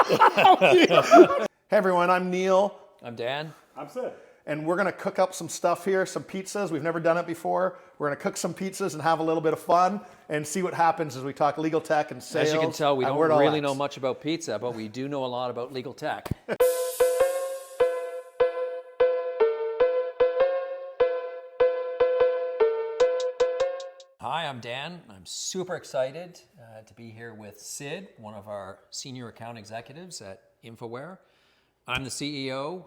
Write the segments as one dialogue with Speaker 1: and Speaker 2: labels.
Speaker 1: Hey everyone, I'm Neil.
Speaker 2: I'm Dan.
Speaker 3: I'm Sid.
Speaker 1: And we're gonna cook up some stuff here, some pizzas. We've never done it before. We're gonna cook some pizzas and have a little bit of fun and see what happens as we talk legal tech and sales.
Speaker 2: As you can tell, we
Speaker 1: at
Speaker 2: don't
Speaker 1: Word
Speaker 2: really
Speaker 1: LX.
Speaker 2: know much about pizza, but we do know a lot about legal tech. Hi, I'm Dan. I'm super excited to be here with Sid, one of our senior account executives at InfoWare. I'm the CEO,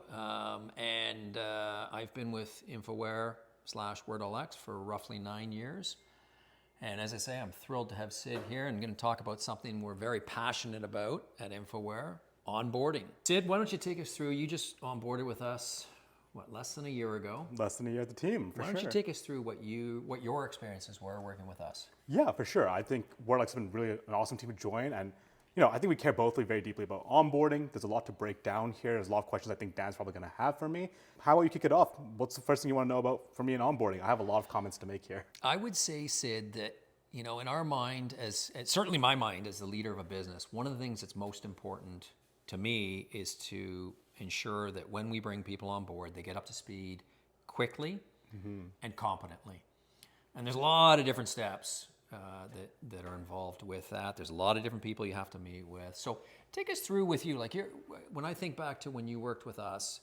Speaker 2: and I've been with InfoWare / Word LX for roughly 9 years. And as I say, I'm thrilled to have Sid here and going to talk about something we're very passionate about at InfoWare, onboarding. Sid, why don't you take us through, you just onboarded with us, less than a year ago?
Speaker 3: Less than a year at the team, for sure.
Speaker 2: Why don't you take us through what your experiences were working with us?
Speaker 3: Yeah, for sure. I think WordLux has been really an awesome team to join, and I think we care both very deeply about onboarding. There's a lot to break down here. There's a lot of questions I think Dan's probably going to have for me. How about you kick it off? What's the first thing you want to know about for me in onboarding? I have a lot of comments to make here.
Speaker 2: I would say, Sid, that in our mind, as certainly my mind as the leader of a business, one of the things that's most important to me is to ensure that when we bring people on board, they get up to speed quickly and competently. And there's a lot of different steps that are involved with that. There's a lot of different people you have to meet with. So take us through with you. Like when I think back to when you worked with us,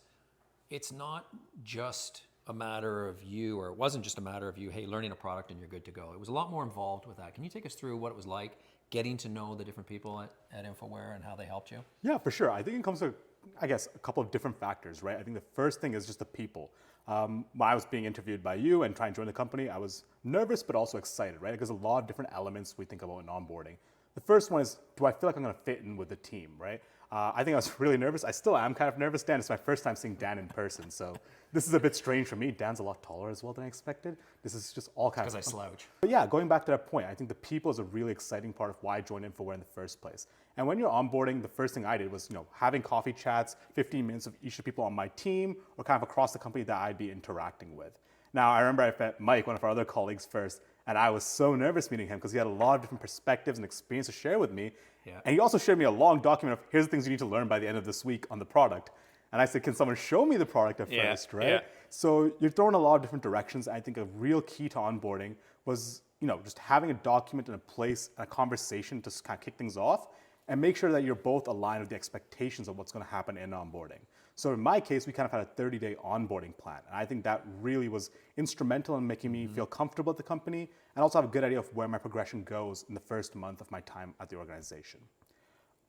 Speaker 2: it's not just a matter of you, or it wasn't just a matter of you, hey, learning a product and you're good to go. It was a lot more involved with that. Can you take us through what it was like getting to know the different people at InfoWare and how they helped you?
Speaker 3: Yeah, for sure. I think it comes to, I guess, a couple of different factors, right? I think the first thing is just the people. When I was being interviewed by you and trying to join the company, I was nervous but also excited, right? Because there's a lot of different elements we think about in onboarding. The first one is, do I feel like I'm going to fit in with the team, right? I think I was really nervous. I still am kind of nervous. Dan, it's my first time seeing Dan in person, so this is a bit strange for me. Dan's a lot taller as well than I expected. This is just all kind of...
Speaker 2: Because I slouch.
Speaker 3: But yeah, going back to that point, I think the people is a really exciting part of why I joined InfoWare in the first place. And when you're onboarding, the first thing I did was, having coffee chats, 15 minutes of each of the people on my team or kind of across the company that I'd be interacting with. Now, I remember I met Mike, one of our other colleagues, first, and I was so nervous meeting him because he had a lot of different perspectives and experience to share with me. Yeah. And he also shared me a long document of, here's the things you need to learn by the end of this week on the product. And I said, can someone show me the product at first, right? Yeah. So you're thrown a lot of different directions. I think a real key to onboarding was, just having a document and a place and a conversation to kind of kick things off and make sure that you're both aligned with the expectations of what's going to happen in onboarding. So in my case, we kind of had a 30-day onboarding plan. And I think that really was instrumental in making me feel comfortable at the company and also have a good idea of where my progression goes in the first month of my time at the organization.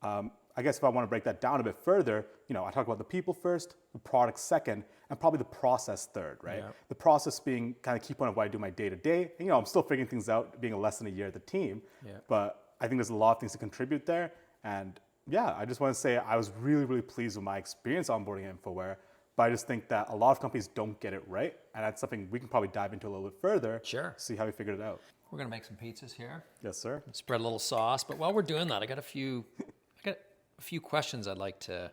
Speaker 3: I guess if I want to break that down a bit further, I talk about the people first, the product second, and probably the process third, right? Yeah. The process being kind of key point of what I do my day-to-day. And, I'm still figuring things out, being less than a year at the team. Yeah. But I think there's a lot of things to contribute there. And yeah, I just want to say I was really, really pleased with my experience onboarding at InfoWare, but I just think that a lot of companies don't get it right, and that's something we can probably dive into a little bit further.
Speaker 2: Sure.
Speaker 3: See how we figured it out.
Speaker 2: We're gonna make some pizzas here.
Speaker 3: Yes, sir.
Speaker 2: Spread a little sauce, but while we're doing that, I got a few questions I'd like to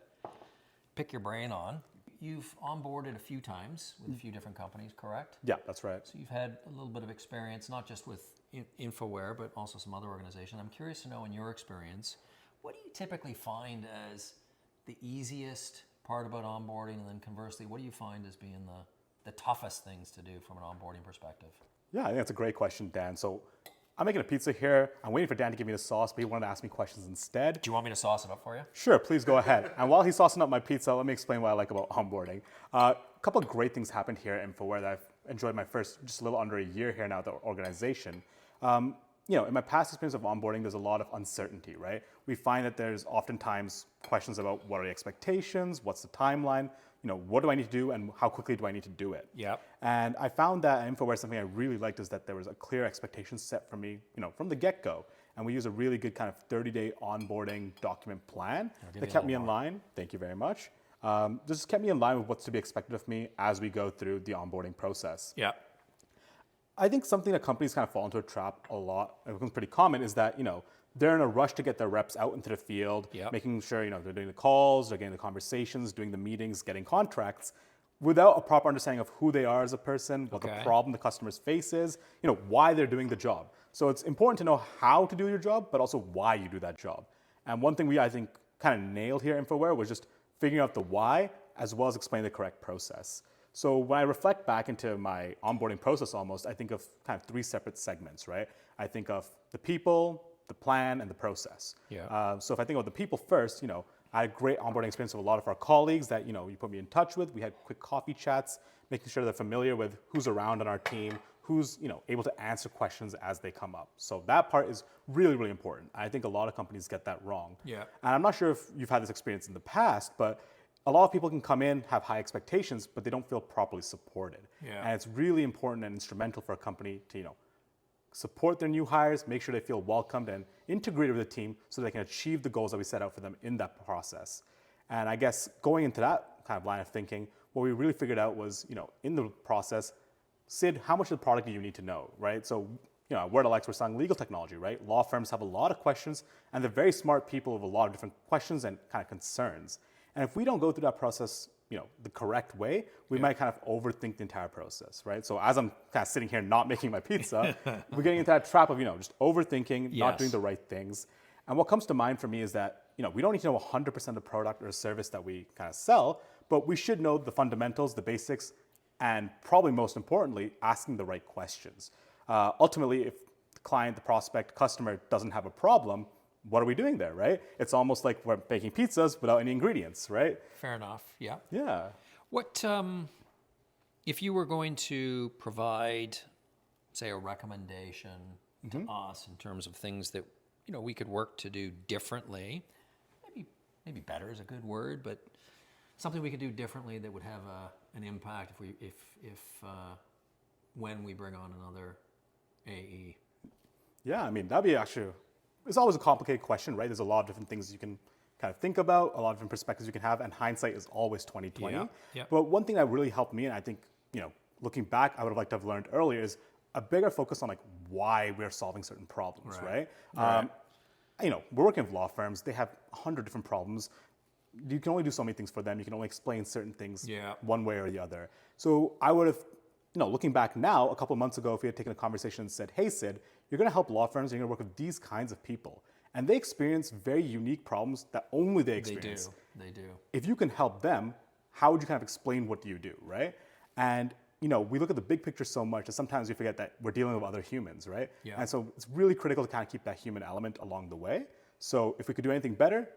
Speaker 2: pick your brain on. You've onboarded a few times with a few different companies, correct?
Speaker 3: Yeah, that's right.
Speaker 2: So you've had a little bit of experience, not just with InfoWare, but also some other organizations. I'm curious to know, in your experience, what do you typically find as the easiest part about onboarding, and then conversely, what do you find as being the toughest things to do from an onboarding perspective?
Speaker 3: Yeah, I think that's a great question, Dan. So I'm making a pizza here. I'm waiting for Dan to give me the sauce, but he wanted to ask me questions instead.
Speaker 2: Do you want me to sauce it up for you?
Speaker 3: Sure, please go ahead. And while he's saucing up my pizza, let me explain what I like about onboarding. A couple of great things happened here at InfoWare that I've enjoyed my first, just a little under a year here now at the organization. In my past experience of onboarding, there's a lot of uncertainty, right? We find that there's oftentimes questions about what are the expectations, what's the timeline, what do I need to do and how quickly do I need to do it?
Speaker 2: Yep.
Speaker 3: And I found that at InfoWare, something I really liked is that there was a clear expectation set for me, from the get-go. And we use a really good kind of 30-day onboarding document plan that kept me in line. Thank you very much. Just kept me in line with what's to be expected of me as we go through the onboarding process.
Speaker 2: Yeah.
Speaker 3: I think something that companies kind of fall into a trap a lot, it becomes pretty common, is that, they're in a rush to get their reps out into the field, making sure, they're doing the calls, they're getting the conversations, doing the meetings, getting contracts, without a proper understanding of who they are as a person, what the problem the customer's face is, why they're doing the job. So it's important to know how to do your job, but also why you do that job. And one thing I think kind of nailed here at InfoWare was just figuring out the why as well as explaining the correct process. So when I reflect back into my onboarding process almost, I think of kind of 3 separate segments, right? I think of the people, the plan, and the process.
Speaker 2: Yeah.
Speaker 3: So if I think about the people first, I had a great onboarding experience with a lot of our colleagues that, you put me in touch with. We had quick coffee chats, making sure they're familiar with who's around on our team, who's, able to answer questions as they come up. So that part is really, really important. I think a lot of companies get that wrong.
Speaker 2: Yeah.
Speaker 3: And I'm not sure if you've had this experience in the past, but a lot of people can come in, have high expectations, but they don't feel properly supported.
Speaker 2: Yeah.
Speaker 3: And it's really important and instrumental for a company to, support their new hires, make sure they feel welcomed and integrated with the team so they can achieve the goals that we set out for them in that process. And I guess going into that kind of line of thinking, what we really figured out was, in the process, Sid, how much of the product do you need to know, right? So, at Word Alex, we're selling legal technology, right? Law firms have a lot of questions, and they're very smart people with a lot of different questions and kind of concerns. And if we don't go through that process, the correct way, we might kind of overthink the entire process, right? So as I'm kind of sitting here not making my pizza, we're getting into that trap of, just overthinking, not doing the right things. And what comes to mind for me is that, we don't need to know 100% of the product or service that we kind of sell, but we should know the fundamentals, the basics, and probably most importantly, asking the right questions. Ultimately, if the client, the prospect, customer doesn't have a problem, what are we doing there, right? It's almost like we're baking pizzas without any ingredients, right?
Speaker 2: Fair enough. Yeah.
Speaker 3: Yeah.
Speaker 2: What if you were going to provide, say, a recommendation to us in terms of things that we could work to do differently? Maybe better is a good word, but something we could do differently that would have an impact when we bring on another AE.
Speaker 3: Yeah, I mean, that'd be actually, it's always a complicated question, right? There's a lot of different things you can kind of think about, a lot of different perspectives you can have, and hindsight is always 20/20.
Speaker 2: Yeah.
Speaker 3: But one thing that really helped me, and I think, looking back, I would have liked to have learned earlier, is a bigger focus on like why we're solving certain problems, right? We're working with law firms. They have 100 different problems. You can only do so many things for them. You can only explain certain things one way or the other. So I would have, looking back now, a couple of months ago, if we had taken a conversation and said, hey, Sid, you're going to help law firms, you're going to work with these kinds of people. And they experience very unique problems that only they experience.
Speaker 2: They do.
Speaker 3: If you can help them, how would you kind of explain what do you do, right? And, we look at the big picture so much that sometimes we forget that we're dealing with other humans, right?
Speaker 2: Yeah.
Speaker 3: And so it's really critical to kind of keep that human element along the way. So if we could do anything better,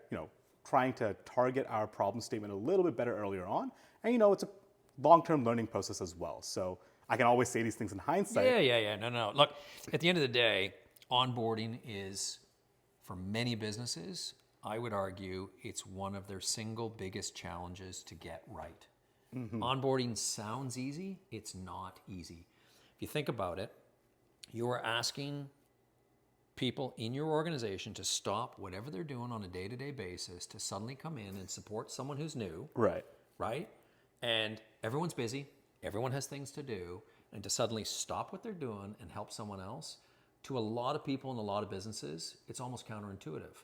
Speaker 3: trying to target our problem statement a little bit better earlier on. And, it's a long-term learning process as well. So I can always say these things in hindsight.
Speaker 2: Yeah. No. Look, at the end of the day, onboarding is, for many businesses, I would argue it's one of their single biggest challenges to get right. Onboarding sounds easy. It's not easy. If you think about it, you are asking people in your organization to stop whatever they're doing on a day-to-day basis to suddenly come in and support someone who's new. Right? And everyone's busy. Everyone has things to do. And to suddenly stop what they're doing and help someone else, to a lot of people in a lot of businesses, it's almost counterintuitive,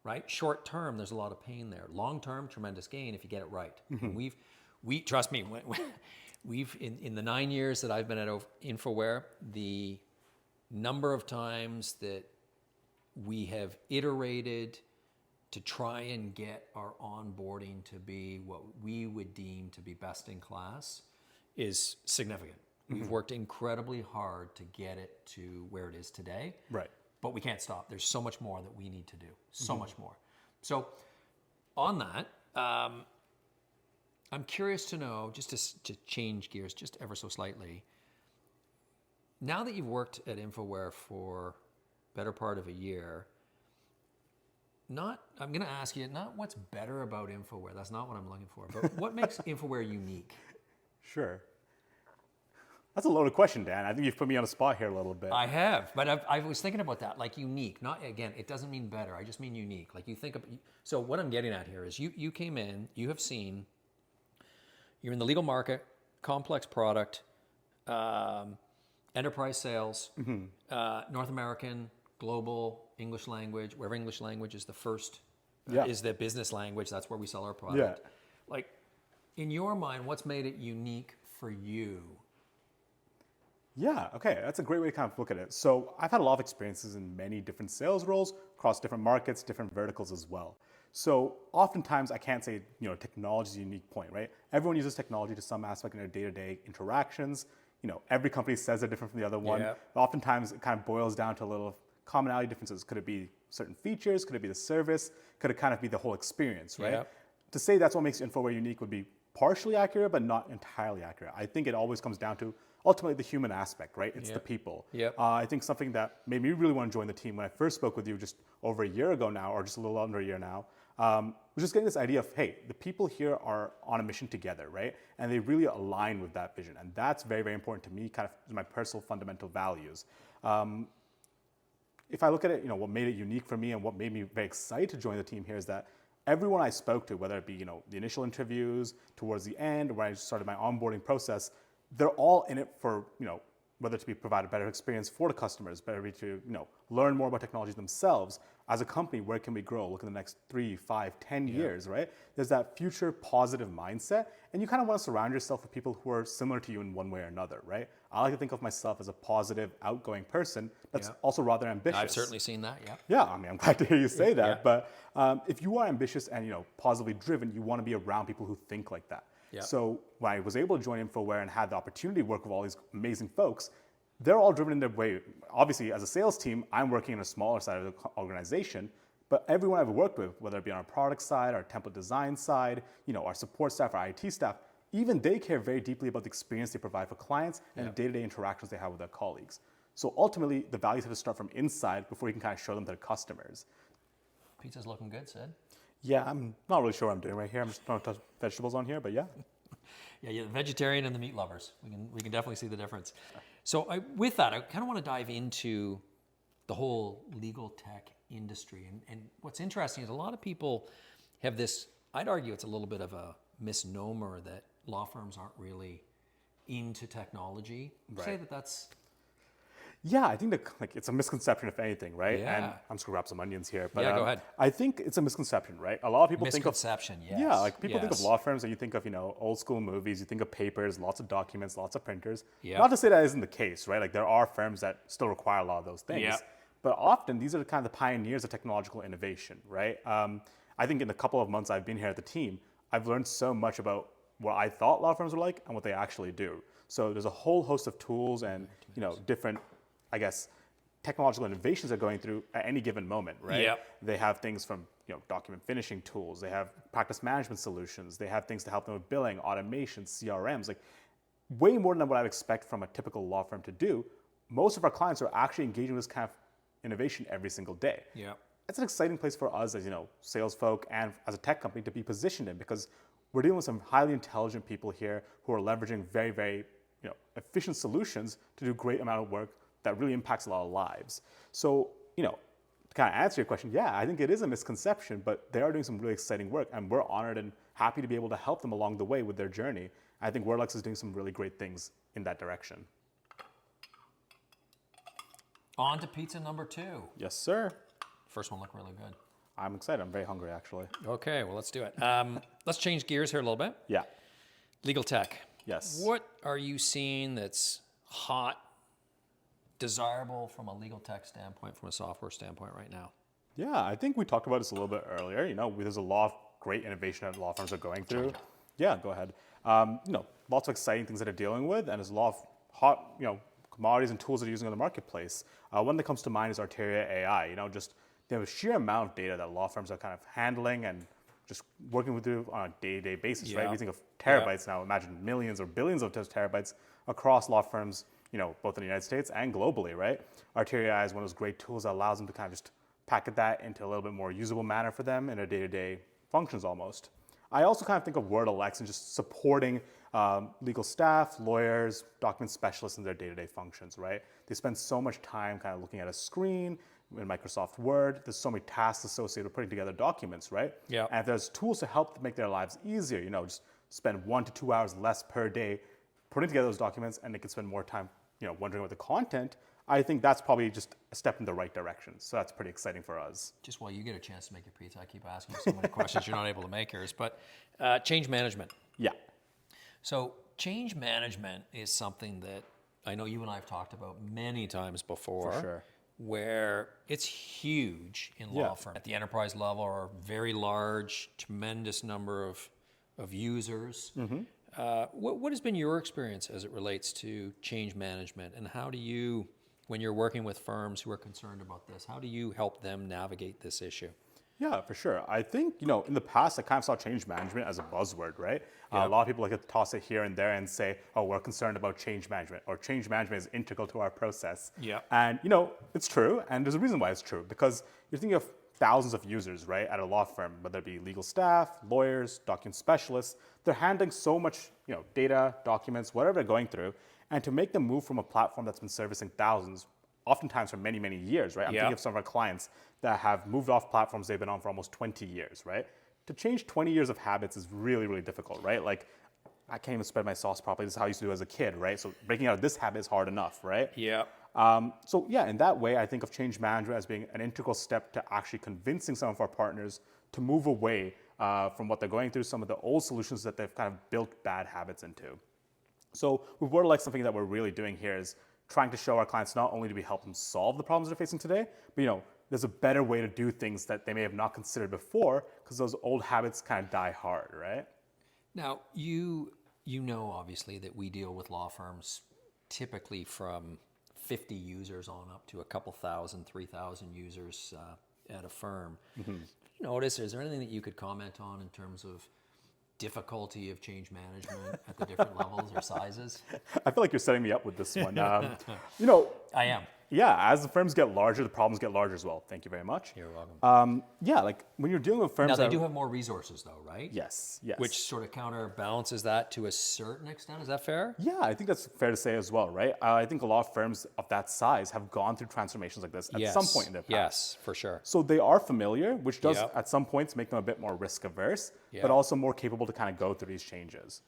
Speaker 2: right? Short term, there's a lot of pain there. Long term, tremendous gain if you get it right. And we trust me, we've in the 9 years that I've been at InfoWare, the number of times that we have iterated to try and get our onboarding to be what we would deem to be best in class is significant. We've worked incredibly hard to get it to where it is today.
Speaker 3: Right.
Speaker 2: But we can't stop. There's so much more that we need to do. So much more. So on that, I'm curious to know, just to change gears just ever so slightly, now that you've worked at InfoWare for better part of a year, I'm going to ask you, not what's better about InfoWare. That's not what I'm looking for. But what makes InfoWare unique?
Speaker 3: Sure. That's a loaded question, Dan. I think you've put me on the spot here a little bit.
Speaker 2: I have, but I was thinking about that, like unique. Not, again, it doesn't mean better. I just mean unique. Like you think of, so what I'm getting at here is you came in, you have seen, you're in the legal market, complex product, enterprise sales, North American, global, English language, wherever English language is the first, is the business language. That's where we sell our product.
Speaker 3: Yeah.
Speaker 2: Like, in your mind, what's made it unique for you?
Speaker 3: Yeah, okay, that's a great way to kind of look at it. So I've had a lot of experiences in many different sales roles across different markets, different verticals as well. So oftentimes I can't say, technology is a unique point, right? Everyone uses technology to some aspect in their day-to-day interactions. Every company says they're different from the other one.
Speaker 2: Yeah.
Speaker 3: Oftentimes it kind of boils down to a little commonality differences. Could it be certain features? Could it be the service? Could it kind of be the whole experience, right?
Speaker 2: Yeah.
Speaker 3: To say that's what makes InfoWare unique would be partially accurate, but not entirely accurate. I think it always comes down to ultimately the human aspect, right? It's the people.
Speaker 2: Yep.
Speaker 3: I think something that made me really want to join the team when I first spoke with you just over a year ago now, or just a little under a year now, was just getting this idea of, hey, the people here are on a mission together, right? And they really align with that vision. And that's very, very important to me, kind of my personal fundamental values. If I look at it, what made it unique for me and what made me very excited to join the team here is that everyone I spoke to, whether it be, the initial interviews, towards the end, when I started my onboarding process, they're all in it for, whether to be provide a better experience for the customers, better be to, learn more about technologies themselves. As a company, where can we grow? Look in the next 3, 5, 10 years, right? There's that future positive mindset, and you kind of want to surround yourself with people who are similar to you in one way or another, right? I like to think of myself as a positive, outgoing person that's also rather ambitious.
Speaker 2: I've certainly seen that, yeah.
Speaker 3: Yeah, I mean, I'm glad to hear you say that. But if you are ambitious and positively driven, you want to be around people who think like that.
Speaker 2: Yeah.
Speaker 3: So when I was able to join InfoWare and had the opportunity to work with all these amazing folks, they're all driven in their way. Obviously, as a sales team, I'm working in a smaller side of the organization, but everyone I've worked with, whether it be on our product side, our template design side, our support staff, our IT staff, even they care very deeply about the experience they provide for clients and the day-to-day interactions they have with their colleagues. So ultimately, the values have to start from inside before you can kind of show them to their customers.
Speaker 2: Pizza's looking good, Sid.
Speaker 3: Yeah, I'm not really sure what I'm doing right here. I'm just throwing vegetables on here, but yeah.
Speaker 2: Yeah, you're the vegetarian and the meat lovers. We can definitely see the difference. So with that, I kind of want to dive into the whole legal tech industry. And what's interesting is a lot of people have this, I'd argue it's a little bit of a misnomer that law firms aren't really into technology. Right. Say that's...
Speaker 3: Yeah, I think it's a misconception, if anything, right?
Speaker 2: Yeah.
Speaker 3: And I'm just gonna wrap some onions here, but
Speaker 2: yeah, go ahead.
Speaker 3: I think it's a misconception, right? A lot of people think of
Speaker 2: misconception. Yes.
Speaker 3: Yeah, like people think of law firms and you think of old school movies, you think of papers, lots of documents, lots of printers.
Speaker 2: Yeah.
Speaker 3: Not to say that isn't the case, right? Like there are firms that still require a lot of those things,
Speaker 2: Yeah.
Speaker 3: but often these are kind of the pioneers of technological innovation, right? I think in the couple of months I've been here at the team, I've learned so much about what I thought law firms were like and what they actually do. So there's a whole host of tools and different, I guess, technological innovations are going through at any given moment, right?
Speaker 2: Yep.
Speaker 3: They have things from document finishing tools, they have practice management solutions, they have things to help them with billing, automation, CRMs, like way more than what I would expect from a typical law firm to do. Most of our clients are actually engaging with this kind of innovation every single day.
Speaker 2: Yeah.
Speaker 3: It's an exciting place for us as sales folk and as a tech company to be positioned in, because we're dealing with some highly intelligent people here who are leveraging very, very efficient solutions to do a great amount of work that really impacts a lot of lives. So, to kind of answer your question, yeah, I think it is a misconception, but they are doing some really exciting work, and we're honored and happy to be able to help them along the way with their journey. I think Wordlex is doing some really great things in that direction.
Speaker 2: On to pizza number 2.
Speaker 3: Yes, sir.
Speaker 2: First one looked really good.
Speaker 3: I'm excited. I'm very hungry, actually.
Speaker 2: Okay, well, let's do it. Let's change gears here a little bit.
Speaker 3: Yeah.
Speaker 2: Legal tech.
Speaker 3: Yes.
Speaker 2: What are you seeing that's hot, desirable from a legal tech standpoint, from a software standpoint right now?
Speaker 3: Yeah, I think we talked about this a little bit earlier. There's a lot of great innovation that law firms are going through. Yeah, go ahead. Lots of exciting things that they're dealing with, and there's a lot of hot, commodities and tools that they're using on the marketplace. One that comes to mind is Arteria AI. Just the sheer amount of data that law firms are kind of handling and just working with you on a day-to-day basis, right? We think of terabytes now. Imagine millions or billions of those terabytes across law firms, both in the United States and globally, right? Arteria AI is one of those great tools that allows them to kind of just packet that into a little bit more usable manner for them in their day-to-day functions almost. I also kind of think of Wordlex and just supporting legal staff, lawyers, document specialists in their day-to-day functions, right? They spend so much time kind of looking at a screen in Microsoft Word. There's so many tasks associated with putting together documents, right?
Speaker 2: Yeah.
Speaker 3: And if there's tools to help them make their lives easier, just spend 1 to 2 hours less per day putting together those documents, and they can spend more time, wondering about the content, I think that's probably just a step in the right direction. So that's pretty exciting for us.
Speaker 2: Just while you get a chance to make your pizza, I keep asking you so many questions, you're not able to make yours. But change management.
Speaker 3: Yeah.
Speaker 2: So change management is something that I know you and I have talked about many times before.
Speaker 3: For sure.
Speaker 2: Where it's huge in law firm at the enterprise level, or very large, tremendous number of users. What has been your experience as it relates to change management, and how do you, when you're working with firms who are concerned about this, how do you help them navigate this issue?
Speaker 3: Yeah, for sure. I think, in the past, I kind of saw change management as a buzzword, right? A lot of people like to toss it here and there and say, oh, we're concerned about change management, or change management is integral to our process.
Speaker 2: Yeah.
Speaker 3: And, it's true. And there's a reason why it's true, because you're thinking of thousands of users, right, at a law firm, whether it be legal staff, lawyers, document specialists. They're handling so much, data, documents, whatever they're going through. And to make them move from a platform that's been servicing thousands, oftentimes for many, many years, right? I'm thinking of some of our clients that have moved off platforms they've been on for almost 20 years, right? To change 20 years of habits is really, really difficult, right? Like, I can't even spread my sauce properly. This is how I used to do as a kid, right? So breaking out of this habit is hard enough, right?
Speaker 2: Yeah.
Speaker 3: In that way, I think of change management as being an integral step to actually convincing some of our partners to move away from what they're going through, some of the old solutions that they've kind of built bad habits into. So with Wordlike, something that we're really doing here is trying to show our clients not only do we help them solve the problems they're facing today, but there's a better way to do things that they may have not considered before, because those old habits kind of die hard, right?
Speaker 2: Now, you know obviously that we deal with law firms typically from 50 users on up to a couple thousand, 3,000 users at a firm. Did you notice, is there anything that you could comment on in terms of difficulty of change management at the different levels or sizes?
Speaker 3: I feel like you're setting me up with this one.
Speaker 2: I am.
Speaker 3: Yeah, as the firms get larger, the problems get larger as well. Thank you very much.
Speaker 2: You're welcome.
Speaker 3: Like when you're dealing with firms
Speaker 2: Now, they do have more resources though, right?
Speaker 3: Yes.
Speaker 2: Which sort of counterbalances that to a certain extent. Is that fair?
Speaker 3: Yeah, I think that's fair to say as well, right? I think a lot of firms of that size have gone through transformations like this at some point in their past.
Speaker 2: Yes, for sure.
Speaker 3: So they are familiar, which does at some points make them a bit more risk averse, but also more capable to kind of go through these changes.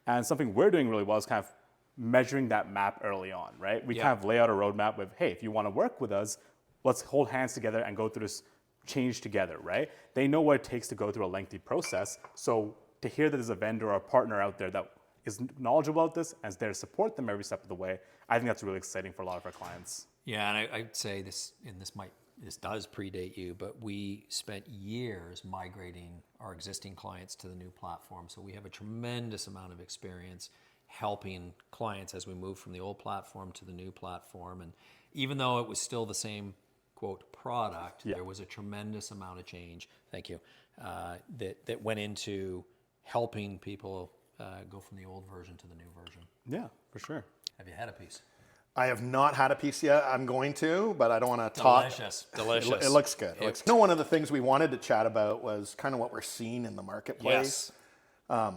Speaker 3: And something we're doing really well is kind of measuring that map early on, right? We kind of lay out a roadmap with, hey, if you want to work with us, let's hold hands together and go through this change together, right? They know what it takes to go through a lengthy process. So to hear that there's a vendor or a partner out there that is knowledgeable about this and is there to support them every step of the way, I think that's really exciting for a lot of our clients.
Speaker 2: Yeah, and I'd say this does predate you, but we spent years migrating our existing clients to the new platform. So we have a tremendous amount of experience helping clients as we move from the old platform to the new platform. And even though it was still the same, quote, product, there was a tremendous amount of change, thank you, that went into helping people go from the old version to the new version.
Speaker 3: Yeah, for sure.
Speaker 2: Have you had a piece?
Speaker 1: I have not had a piece yet. I'm going to, but I don't want to talk.
Speaker 2: Delicious.
Speaker 1: It looks good. One of the things we wanted to chat about was kind of what we're seeing in the marketplace.
Speaker 2: Yes.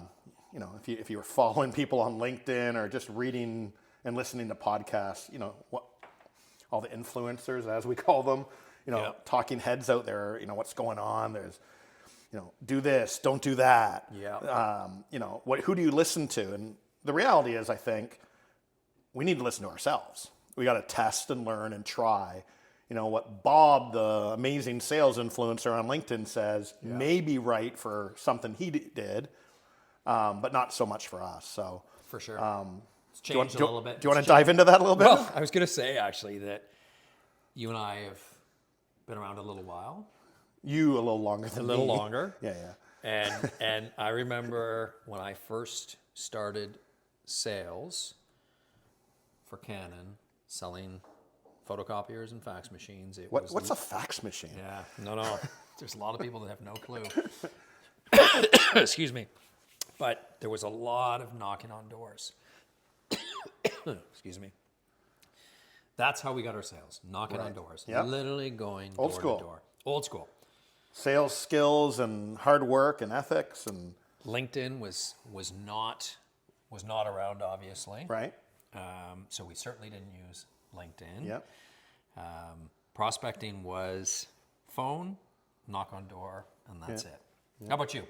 Speaker 1: If you were following people on LinkedIn or just reading and listening to podcasts, what all the influencers, as we call them, talking heads out there, what's going on. There's, do this, don't do that.
Speaker 2: Yeah.
Speaker 1: Who do you listen to? And the reality is, I think we need to listen to ourselves. We got to test and learn and try. What Bob, the amazing sales influencer on LinkedIn, says may be right for something he did. But not so much for us. So
Speaker 2: for sure, it's changed a little bit.
Speaker 1: Do you want to dive into that a little bit?
Speaker 2: Well, I was going to say actually that you and I have been around a little while.
Speaker 1: You a little longer than me.
Speaker 2: A little longer.
Speaker 1: Yeah.
Speaker 2: And I remember when I first started sales for Canon, selling photocopiers and fax machines.
Speaker 1: What's a fax machine?
Speaker 2: Yeah, no. There's a lot of people that have no clue. Excuse me. But there was a lot of knocking on doors. Excuse me. That's how we got our sales, knocking on doors. Yep. Literally going door to door. Old school.
Speaker 1: Sales skills and hard work and ethics and
Speaker 2: LinkedIn was not around, obviously.
Speaker 1: Right.
Speaker 2: So we certainly didn't use LinkedIn.
Speaker 1: Yep.
Speaker 2: Prospecting was phone, knock on door, and that's it. How about you?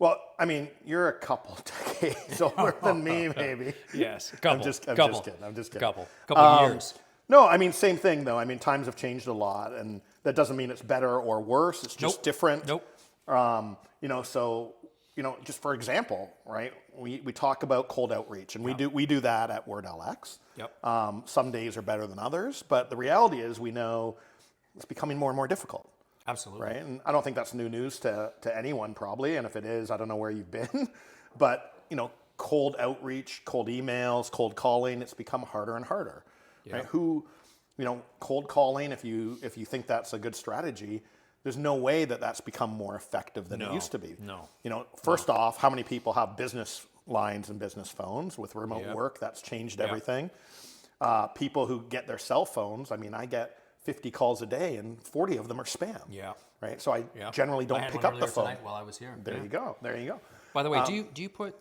Speaker 1: Well, I mean, you're a couple decades older than me, maybe.
Speaker 2: Yes, a couple.
Speaker 1: I'm just kidding.
Speaker 2: Couple of years.
Speaker 1: No, I mean, same thing, though. I mean, times have changed a lot, and that doesn't mean it's better or worse. It's just different.
Speaker 2: Nope.
Speaker 1: So just for example, right? We talk about cold outreach, and we do that at WordLX.
Speaker 2: Yep.
Speaker 1: Some days are better than others, but the reality is we know it's becoming more and more difficult.
Speaker 2: Absolutely.
Speaker 1: Right? And I don't think that's new news to anyone probably. And if it is, I don't know where you've been. But, cold outreach, cold emails, cold calling, it's become harder and harder.
Speaker 2: Yeah.
Speaker 1: Right? Cold calling, if you think that's a good strategy, there's no way that that's become more effective than it used to be.
Speaker 2: No.
Speaker 1: First off, how many people have business lines and business phones? With remote work, that's changed everything. People who get their cell phones, I get 50 calls a day and 40 of them are spam.
Speaker 2: Yeah.
Speaker 1: Right. So I generally don't pick up the phone.
Speaker 2: Tonight while I was here.
Speaker 1: There you go. There you go.
Speaker 2: By the way, do you put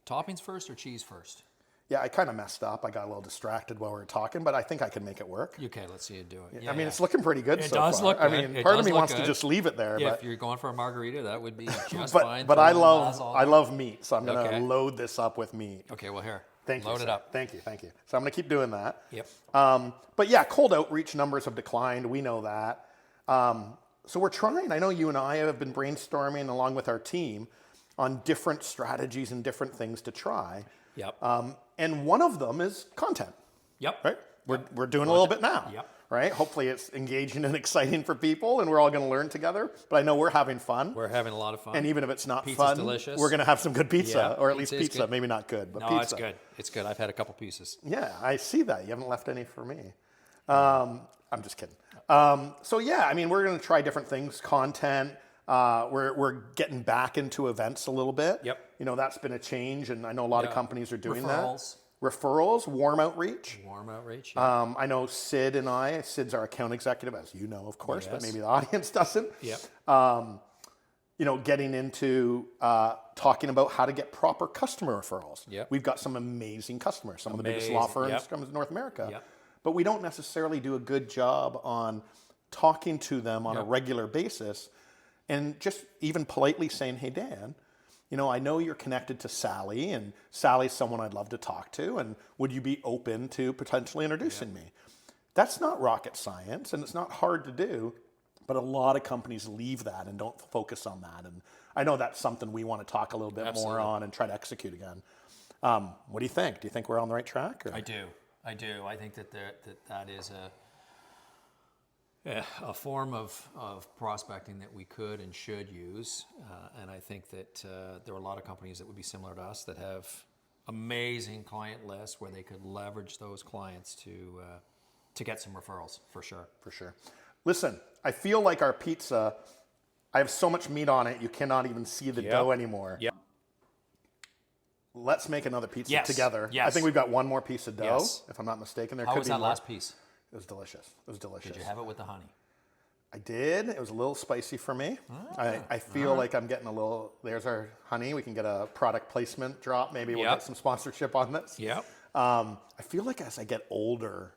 Speaker 2: toppings first or cheese first?
Speaker 1: Yeah, I kind of messed up. I got a little distracted while we were talking, but I think I can make it work.
Speaker 2: Okay, let's see you do it.
Speaker 1: Yeah, it's looking pretty good so
Speaker 2: does
Speaker 1: far.
Speaker 2: look good.
Speaker 1: Part of me wants to just leave it there.
Speaker 2: Yeah,
Speaker 1: but
Speaker 2: if you're going for a margarita, that would be just
Speaker 1: but,
Speaker 2: fine.
Speaker 1: But I love meat, so I'm going to
Speaker 2: Okay.
Speaker 1: load this up with meat.
Speaker 2: Okay, well here.
Speaker 1: Thank you.
Speaker 2: Load it up.
Speaker 1: Thank you. So I'm going to keep doing that.
Speaker 2: Yep.
Speaker 1: But yeah, cold outreach numbers have declined. We know that. So we're trying. I know you and I have been brainstorming along with our team on different strategies and different things to try.
Speaker 2: Yep.
Speaker 1: And one of them is content.
Speaker 2: Yep.
Speaker 1: Right? We're doing a little bit now.
Speaker 2: Yep.
Speaker 1: Right? Hopefully it's engaging and exciting for people and we're all going to learn together. But I know we're having fun.
Speaker 2: We're having a lot of fun.
Speaker 1: And even if it's not
Speaker 2: Pizza's
Speaker 1: fun,
Speaker 2: delicious.
Speaker 1: we're going to have some good pizza,
Speaker 2: Yeah,
Speaker 1: or at least
Speaker 2: pizza is
Speaker 1: pizza.
Speaker 2: good.
Speaker 1: Maybe not good, but
Speaker 2: No,
Speaker 1: pizza.
Speaker 2: it's good. It's good. I've had a couple pieces.
Speaker 1: Yeah, I see that. You haven't left any for me. I'm just kidding. So yeah, we're going to try different things, content. We're getting back into events a little bit.
Speaker 2: Yep.
Speaker 1: That's been a change, and I know a lot of companies are doing
Speaker 2: Referrals.
Speaker 1: that. Referrals, warm outreach.
Speaker 2: Warm outreach. Yeah.
Speaker 1: I know Sid's our account executive, as you know, of course, but
Speaker 2: Yes.
Speaker 1: maybe the audience doesn't.
Speaker 2: Yep.
Speaker 1: Getting into talking about how to get proper customer referrals.
Speaker 2: Yep.
Speaker 1: We've got some amazing customers, some of the biggest law firms in North America.
Speaker 2: Yep.
Speaker 1: But we don't necessarily do a good job on talking to them on a regular basis and just even politely saying, hey, Dan, I know you're connected to Sally, and Sally's someone I'd love to talk to, and would you be open to potentially introducing me? That's not rocket science, and it's not hard to do, but a lot of companies leave that and don't focus on that. And I know that's something we want to talk a little bit more on and try to execute again. What do you think? Do you think we're on the right track? Or?
Speaker 2: I do. I think that is a form of prospecting that we could and should use. And I think that there are a lot of companies that would be similar to us that have amazing client lists where they could leverage those clients to get some referrals, for sure.
Speaker 1: For sure. Listen, I feel like our pizza, I have so much meat on it, you cannot even see the dough anymore.
Speaker 2: Yep.
Speaker 1: Let's make another pizza together.
Speaker 2: Yes.
Speaker 1: I think we've got one more piece of dough,
Speaker 2: Yes.
Speaker 1: if I'm not mistaken.
Speaker 2: How was that last piece?
Speaker 1: It was delicious. It was delicious.
Speaker 2: Did you have it with the honey?
Speaker 1: I did. It was a little spicy for me. I feel like I'm getting a little, there's our honey. We can get a product placement drop. Maybe we'll get some sponsorship on this.
Speaker 2: Yep.
Speaker 1: I feel like as I get older,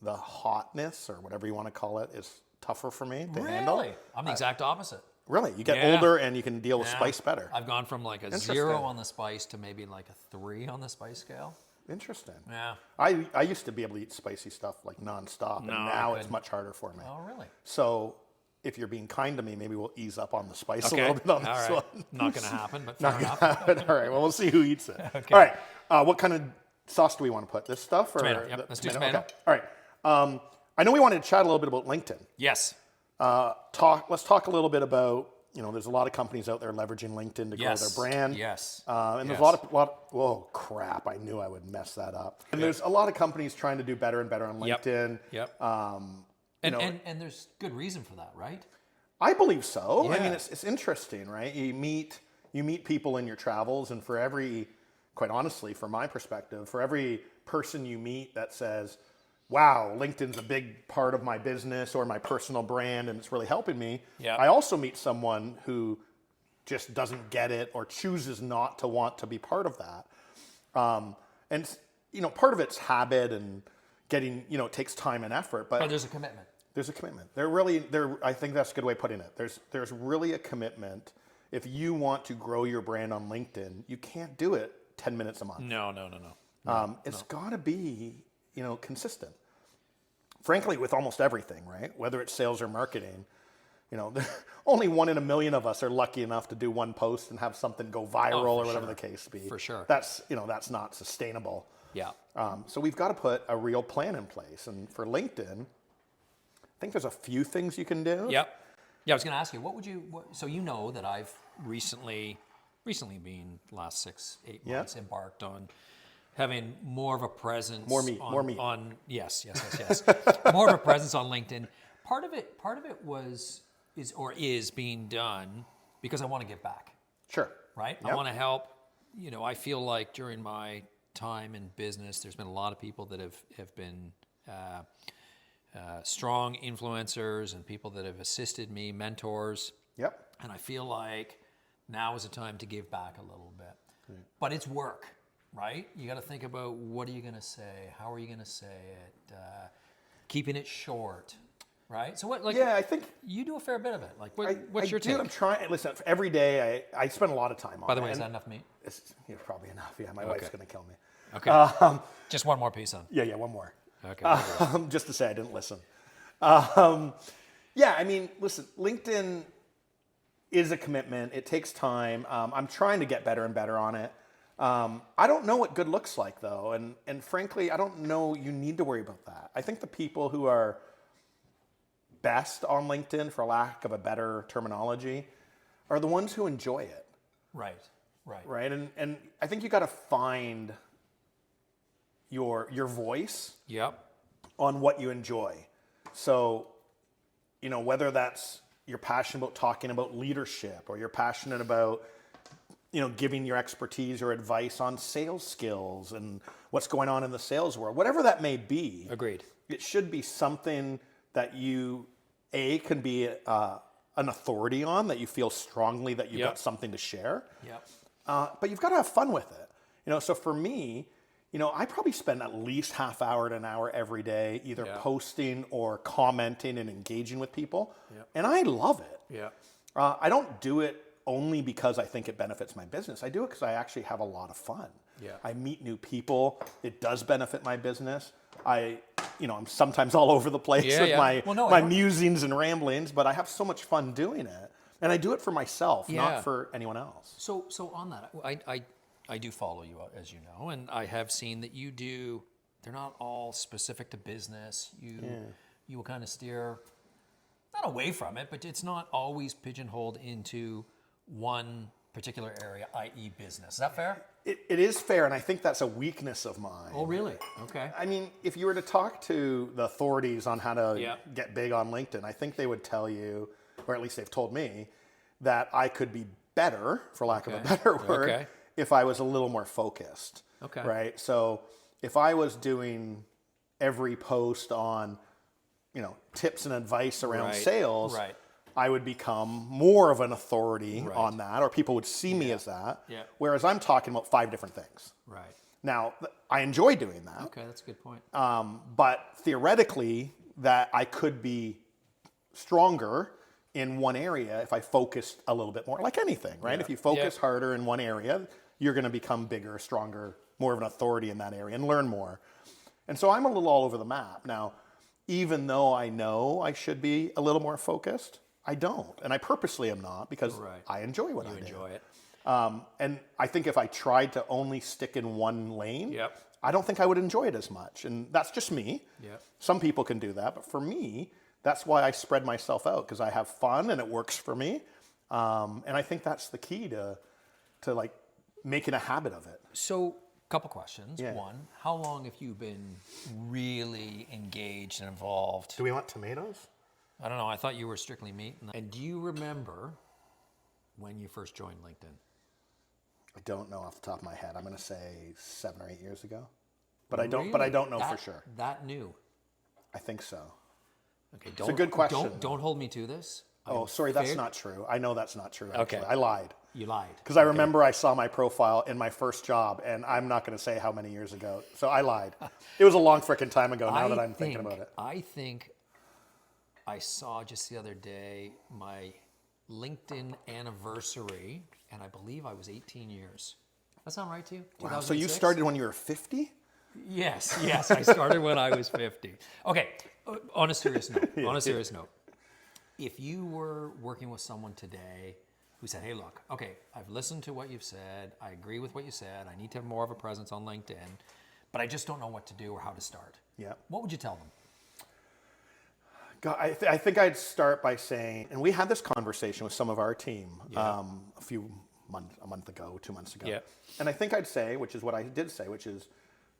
Speaker 1: the hotness, or whatever you want to call it, is tougher for me to handle.
Speaker 2: Really? I'm the exact opposite.
Speaker 1: Really? You get older and you can deal with spice better.
Speaker 2: I've gone from like a 0 on the spice to maybe like a 3 on the spice scale.
Speaker 1: Interesting.
Speaker 2: Yeah.
Speaker 1: I used to be able to eat spicy stuff like nonstop, and now it's much harder for me.
Speaker 2: Oh, really?
Speaker 1: So if you're being kind to me, maybe we'll ease up on the spice a little bit on this one.
Speaker 2: Not going to happen, but fair enough.
Speaker 1: All right. Well, we'll see who eats it.
Speaker 2: Okay.
Speaker 1: All right. What kind of sauce do we want to put? This stuff or
Speaker 2: Tomato. Yep. Let's do tomato.
Speaker 1: Okay. All right. I know we wanted to chat a little bit about LinkedIn.
Speaker 2: Yes.
Speaker 1: Let's talk a little bit about, there's a lot of companies out there leveraging LinkedIn to grow their brand.
Speaker 2: Yes.
Speaker 1: And there's a lot, whoa, crap. I knew I would mess that up. And there's a lot of companies trying to do better and better on LinkedIn.
Speaker 2: Yep. And there's good reason for that, right?
Speaker 1: I believe so.
Speaker 2: Yeah.
Speaker 1: I mean, it's interesting, right? You meet people in your travels, and for every, quite honestly, from my perspective, for every person you meet that says, wow, LinkedIn's a big part of my business or my personal brand and it's really helping me.
Speaker 2: Yeah.
Speaker 1: I also meet someone who just doesn't get it or chooses not to want to be part of that. And part of it's habit and getting, it takes time and effort, but
Speaker 2: there's a commitment.
Speaker 1: There's a commitment. I think that's a good way of putting it. There's really a commitment. If you want to grow your brand on LinkedIn, you can't do it 10 minutes a month.
Speaker 2: No.
Speaker 1: It's got to be, consistent. Frankly, with almost everything, right? Whether it's sales or marketing, You know, only 1 in a million of us are lucky enough to do one post and have something go viral or whatever the case be.
Speaker 2: For sure.
Speaker 1: That's, that's not sustainable.
Speaker 2: Yeah.
Speaker 1: So we've got to put a real plan in place. And for LinkedIn, I think there's a few things you can do.
Speaker 2: Yep. Yeah, I was going to ask you, so you know that I've recently been last 6-8 months embarked on having more of a presence.
Speaker 1: More me.
Speaker 2: Yes. More of a presence on LinkedIn. Part of it is being done because I want to give back.
Speaker 1: Sure.
Speaker 2: Right?
Speaker 1: Yep.
Speaker 2: I want to help. I feel like during my time in business, there's been a lot of people that have been strong influencers and people that have assisted me, mentors.
Speaker 1: Yep.
Speaker 2: And I feel like now is the time to give back a little bit. Right. But it's work, right? You got to think about what are you going to say? How are you going to say it? Keeping it short, right? So
Speaker 1: I think
Speaker 2: you do a fair bit of it. Like, what's your
Speaker 1: take?
Speaker 2: take?
Speaker 1: I'm trying. Listen, every day I spend a lot of time on it.
Speaker 2: By the way, is that enough meat?
Speaker 1: It's probably enough. Yeah, my wife's going to kill me.
Speaker 2: Okay. Just one more piece on.
Speaker 1: Yeah, one more.
Speaker 2: Okay.
Speaker 1: Just to say I didn't listen. Listen, LinkedIn is a commitment. It takes time. I'm trying to get better and better on it. I don't know what good looks like, though. And frankly, I don't know you need to worry about that. I think the people who are best on LinkedIn, for lack of a better terminology, are the ones who enjoy it.
Speaker 2: Right.
Speaker 1: Right. And I think you got to find your voice.
Speaker 2: Yep.
Speaker 1: On what you enjoy. So, whether that's you're passionate about talking about leadership, or you're passionate about, giving your expertise or advice on sales skills and what's going on in the sales world, whatever that may be.
Speaker 2: Agreed.
Speaker 1: It should be something that you, can be an authority on, that you feel strongly that you've got something to share.
Speaker 2: Yep.
Speaker 1: But you've got to have fun with it. So for me, I probably spend at least half hour to an hour every day either posting or commenting and engaging with people. Yep. And I love it.
Speaker 2: Yeah.
Speaker 1: I don't do it only because I think it benefits my business. I do it because I actually have a lot of fun.
Speaker 2: Yeah.
Speaker 1: I meet new people. It does benefit my business. I'm sometimes all over the place with my musings and ramblings, but I have so much fun doing it. And I do it for myself, not for anyone else.
Speaker 2: So on that, I do follow you, as you know, and I have seen that you do. They're not all specific to business. You will kind of steer, not away from it, but it's not always pigeonholed into one particular area, i.e. business. Is that fair?
Speaker 1: It is fair, and I think that's a weakness of mine.
Speaker 2: Oh, really? Okay.
Speaker 1: I mean, if you were to talk to the authorities on how to get big on LinkedIn, I think they would tell you, or at least they've told me, that I could be better, for lack of a better word, if I was a little more focused.
Speaker 2: Okay.
Speaker 1: Right? So if I was doing every post on, tips and advice around sales, I would become more of an authority on that, or people would see me as that. Yeah. Whereas I'm talking about 5 different things.
Speaker 2: Right.
Speaker 1: Now, I enjoy doing that.
Speaker 2: Okay, that's a good point.
Speaker 1: But theoretically, that I could be stronger in one area if I focused a little bit more, like anything, right? If you focus harder in one area, you're going to become bigger, stronger, more of an authority in that area and learn more. And so I'm a little all over the map. Now, even though I know I should be a little more focused, I don't. And I purposely am not, because I enjoy what I do. You enjoy it. And I think if I tried to only stick in one lane, I don't think I would enjoy it as much. And that's just me. Some people can do that. But for me, that's why I spread myself out, because I have fun and it works for me. And I think that's the key to like making a habit of it.
Speaker 2: So, a couple questions. One, how long have you been really engaged and involved?
Speaker 1: Do we want tomatoes?
Speaker 2: I don't know. I thought you were strictly meat. And do you remember when you first joined LinkedIn?
Speaker 1: I don't know off the top of my head. I'm going to say 7 or 8 years ago, but I don't. But I don't know for sure.
Speaker 2: That new?
Speaker 1: I think so.
Speaker 2: Okay,
Speaker 1: it's a good question.
Speaker 2: Don't hold me to this.
Speaker 1: Oh, sorry, that's not true. I know that's not true. Actually. Okay, I lied.
Speaker 2: You lied.
Speaker 1: Because I remember I saw my profile in my first job, and I'm not going to say how many years ago. So I lied. It was a long frickin' time ago. Now that I'm thinking about it,
Speaker 2: I think I saw just the other day my LinkedIn anniversary, and I believe I was 18 years. That sound right to you?
Speaker 1: Wow. So you started when you were 50?
Speaker 2: Yes. I started when I was 50. Okay, on a serious note. If you were working with someone today who said, hey, look, okay, I've listened to what you've said. I agree with what you said. I need to have more of a presence on LinkedIn, but I just don't know what to do or how to start.
Speaker 1: Yeah.
Speaker 2: What would you tell them?
Speaker 1: God, I think I'd start by saying, and we had this conversation with some of our team a month ago, 2 months ago.
Speaker 2: Yeah.
Speaker 1: And I think I'd say, which is what I did say, which is,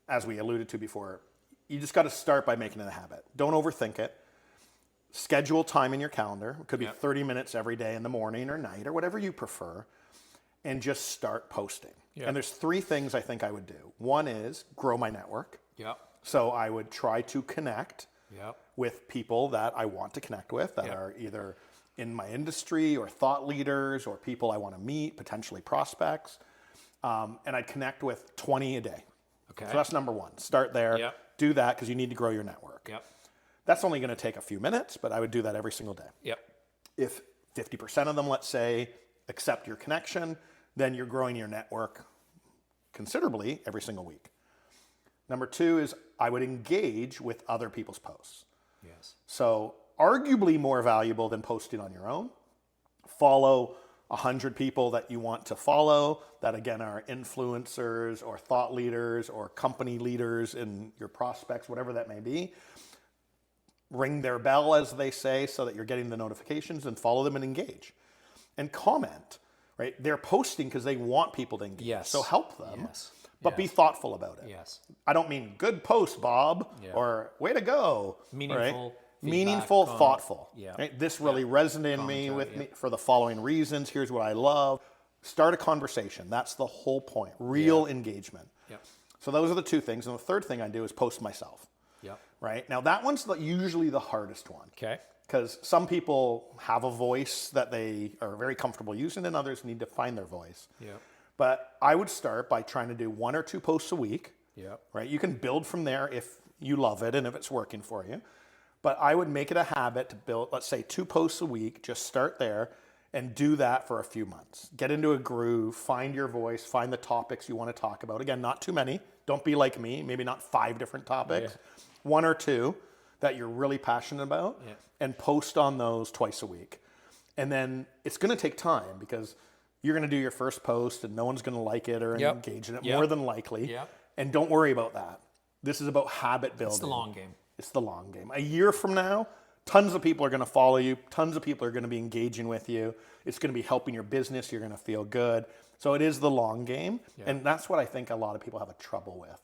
Speaker 1: as we alluded to before, you just got to start by making it a habit. Don't overthink it. Schedule time in your calendar. It could be 30 minutes every day in the morning or night or whatever you prefer. And just start posting.
Speaker 2: Yeah.
Speaker 1: And there's 3 things I think I would do. One is grow my network.
Speaker 2: Yep.
Speaker 1: So I would try to connect
Speaker 2: Yep.
Speaker 1: with people that I want to connect with that are either in my industry or thought leaders or people I want to meet, potentially prospects. And I'd connect with 20 a day.
Speaker 2: Okay.
Speaker 1: So that's number 1. Start there.
Speaker 2: Yep.
Speaker 1: Do that because you need to grow your network.
Speaker 2: Yep.
Speaker 1: That's only going to take a few minutes, but I would do that every single day.
Speaker 2: Yep.
Speaker 1: If 50% of them, let's say, accept your connection, then you're growing your network considerably every single week. Number 2 is I would engage with other people's posts.
Speaker 2: Yes.
Speaker 1: So arguably more valuable than posting on your own. Follow 100 people that you want to follow that again are influencers or thought leaders or company leaders in your prospects, whatever that may be. Ring their bell, as they say, so that you're getting the notifications, and follow them and engage. And comment, right? They're posting because they want people to engage.
Speaker 2: Yes.
Speaker 1: So help them.
Speaker 2: Yes.
Speaker 1: But be thoughtful about it.
Speaker 2: Yes.
Speaker 1: I don't mean good post, Bob,
Speaker 2: Yeah.
Speaker 1: or way to go.
Speaker 2: Meaningful.
Speaker 1: Right? Meaningful, thoughtful.
Speaker 2: Yeah.
Speaker 1: Right? This really resonated
Speaker 2: Commentary,
Speaker 1: with me for the following reasons. Here's what I love. Start a conversation. That's the whole point. Real engagement.
Speaker 2: Yep.
Speaker 1: So those are the 2 things. And the third thing I do is post myself.
Speaker 2: Yep.
Speaker 1: Right? Now that one's usually the hardest one.
Speaker 2: Okay.
Speaker 1: Because some people have a voice that they are very comfortable using, and others need to find their voice.
Speaker 2: Yep.
Speaker 1: But I would start by trying to do 1 or 2 posts a week.
Speaker 2: Yep.
Speaker 1: Right? You can build from there if you love it and if it's working for you. But I would make it a habit to build, let's say, 2 posts a week. Just start there and do that for a few months. Get into a groove, find your voice, find the topics you want to talk about. Again, not too many. Don't be like me. Maybe not 5 different topics. 1 or 2 that you're really passionate about, and post on those twice a week. And then it's going to take time because you're going to do your first post and no one's going to like it or engage in it, more than likely.
Speaker 2: Yep.
Speaker 1: And don't worry about that. This is about habit building.
Speaker 2: It's the long game.
Speaker 1: It's the long game. A year from now, tons of people are going to follow you. Tons of people are going to be engaging with you. It's going to be helping your business. You're going to feel good. So it is the long game. And that's what I think a lot of people have a trouble with.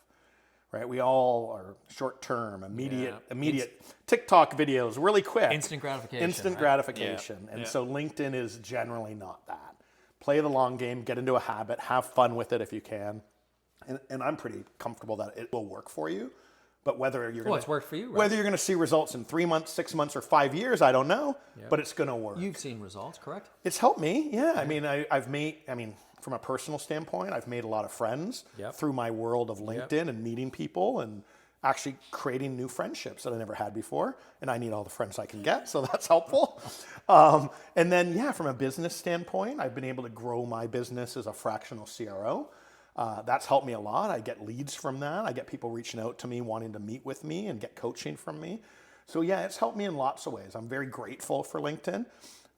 Speaker 1: Right? We all are short-term, immediate TikTok videos, really quick.
Speaker 2: Instant gratification.
Speaker 1: Instant gratification. And so LinkedIn is generally not that. Play the long game, get into a habit, have fun with it if you can. And I'm pretty comfortable that it will work for you. But whether you're
Speaker 2: Well, it's worked for you, right?
Speaker 1: Whether you're going to see results in 3 months, 6 months, or 5 years, I don't know. But it's going to work.
Speaker 2: You've seen results, correct?
Speaker 1: It's helped me, yeah. I mean, from a personal standpoint, I've made a lot of friends through my world of LinkedIn and meeting people and actually creating new friendships that I never had before. And I need all the friends I can get, so that's helpful. And then, from a business standpoint, I've been able to grow my business as a fractional CRO. That's helped me a lot. I get leads from that. I get people reaching out to me, wanting to meet with me and get coaching from me. So it's helped me in lots of ways. I'm very grateful for LinkedIn.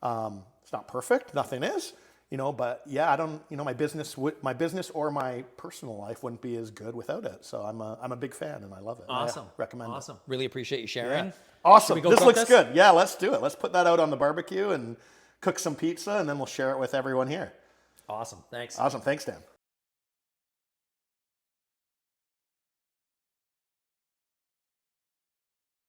Speaker 1: It's not perfect. Nothing is, but I don't, my business or my personal life wouldn't be as good without it. So I'm a big fan and I love it.
Speaker 2: Awesome.
Speaker 1: I recommend it.
Speaker 2: Awesome. Really appreciate you sharing.
Speaker 1: Yeah. Awesome.
Speaker 2: Should we go
Speaker 1: This
Speaker 2: cook
Speaker 1: looks good. Yeah, let's do it. Let's put that out on the barbecue and cook some pizza and then we'll share it with everyone here.
Speaker 2: Awesome. Thanks.
Speaker 1: Awesome. Thanks, Dan.